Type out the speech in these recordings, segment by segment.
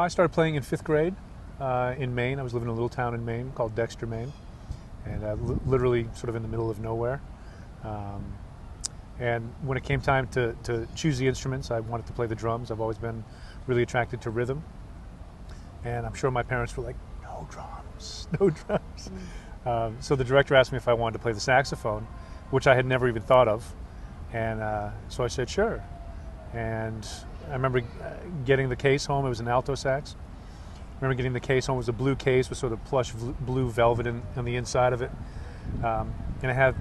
I started playing in 5th grade in Maine. I was living in a little town in Maine called Dexter, Maine, and literally sort of in the middle of nowhere. And when it came time to choose the instruments, I wanted to play the drums. I've always been really attracted to rhythm. And I'm sure my parents were like, no drums, no drums. So the director asked me if I wanted to play the saxophone, which I had never even thought of. And so I said, sure. And I remember getting the case home. It was an alto sax. I remember getting the case home. It was a blue case with sort of plush blue velvet on the inside of it. And it had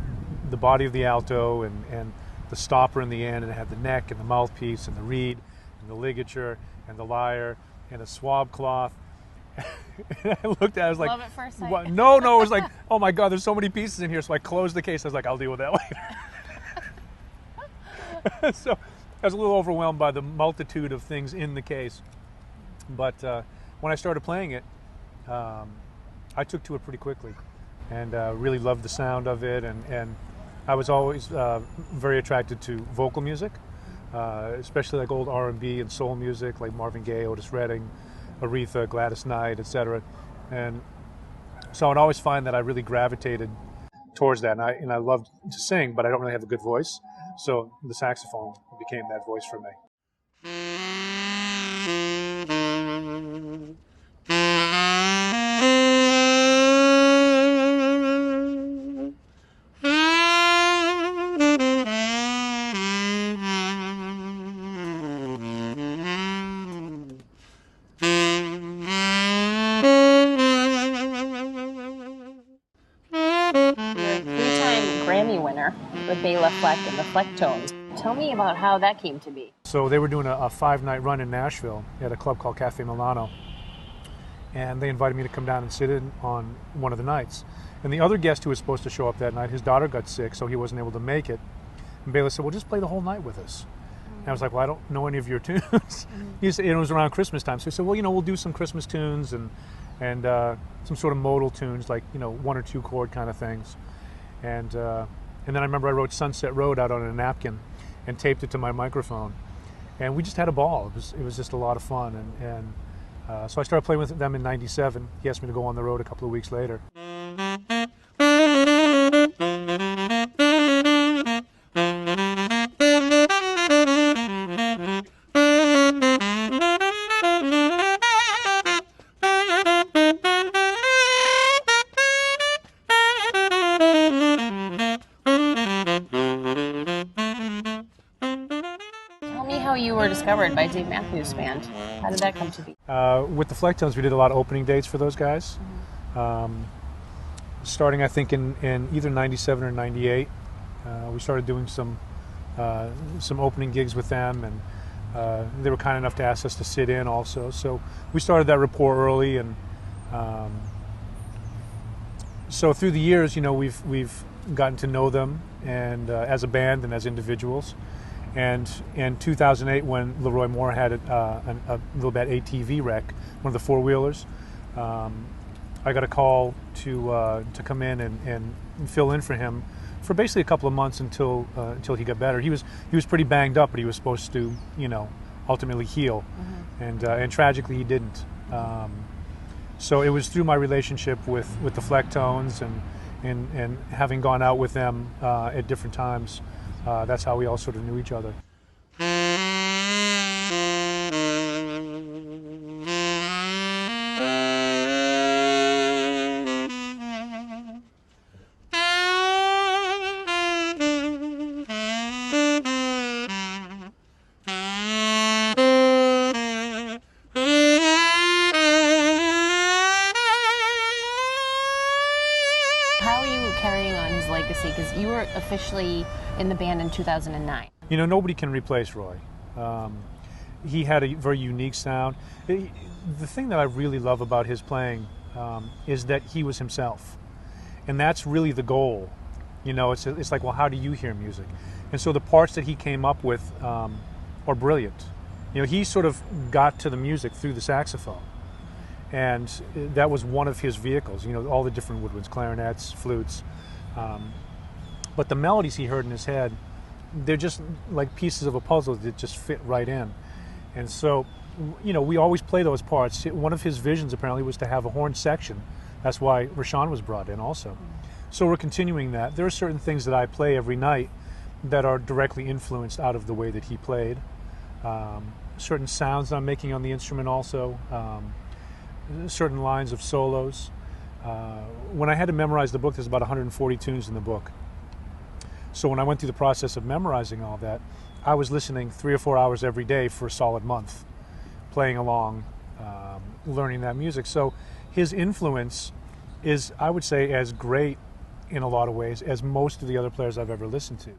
the body of the alto and the stopper in the end, and it had the neck and the mouthpiece and the reed and the ligature and the lyre and a swab cloth. And I looked at it, I was like, love at first sight. What? No, it was like, oh my God, there's so many pieces in here. So I closed the case. I was like, I'll deal with that later. So I was a little overwhelmed by the multitude of things in the case. But when I started playing it, I took to it pretty quickly and really loved the sound of it. And I was always very attracted to vocal music, especially like old R&B and soul music like Marvin Gaye, Otis Redding, Aretha, Gladys Knight, etc. And so I'd always find that I really gravitated towards that. And I loved to sing, but I don't really have a good voice. So the saxophone became that voice for me. Grammy winner with Bela Fleck and the Flecktones. Tell me about how that came to be. So they were doing a 5-night run in Nashville at a club called Cafe Milano, and they invited me to come down and sit in on one of the nights. And the other guest who was supposed to show up that night, his daughter got sick, so he wasn't able to make it. And Bela said, well, just play the whole night with us. And I was like, well, I don't know any of your tunes. He said, it was around Christmas time, so he said, well, we'll do some Christmas tunes and some sort of modal tunes, like 1 or 2 chord kind of things. And then I remember I wrote Sunset Road out on a napkin and taped it to my microphone. And we just had a ball. It was just a lot of fun. And so I started playing with them in '97. He asked me to go on the road a couple of weeks later. How you were discovered by Dave Matthews Band. How did that come to be? With the Flecktones, we did a lot of opening dates for those guys. Starting, I think, in either '97 or '98, we started doing some opening gigs with them, and they were kind enough to ask us to sit in also. So we started that rapport early, and so through the years, we've gotten to know them, and as a band and as individuals. And in 2008, when LeRoi Moore had a real bad ATV wreck, one of the four-wheelers, I got a call to come in and fill in for him for basically a couple of months until he got better. He was pretty banged up, but he was supposed to ultimately heal, and tragically he didn't. So it was through my relationship with the Flecktones and having gone out with them at different times. That's how we all sort of knew each other. How are you carrying on his legacy? Because you were officially in the band in 2009. Nobody can replace Roy. He had a very unique sound. The thing that I really love about his playing is that he was himself. And that's really the goal. It's like, well, how do you hear music? And so the parts that he came up with are brilliant. He sort of got to the music through the saxophone. And that was one of his vehicles, all the different woodwinds, clarinets, flutes. But the melodies he heard in his head, they're just like pieces of a puzzle that just fit right in. And so we always play those parts. One of his visions apparently was to have a horn section. That's why Rashawn was brought in also. So we're continuing that. There are certain things that I play every night that are directly influenced out of the way that he played. Certain sounds that I'm making on the instrument also. Certain lines of solos. When I had to memorize the book, there's about 140 tunes in the book. So when I went through the process of memorizing all that, I was listening 3 or 4 hours every day for a solid month, playing along, learning that music. So his influence is, I would say, as great in a lot of ways as most of the other players I've ever listened to.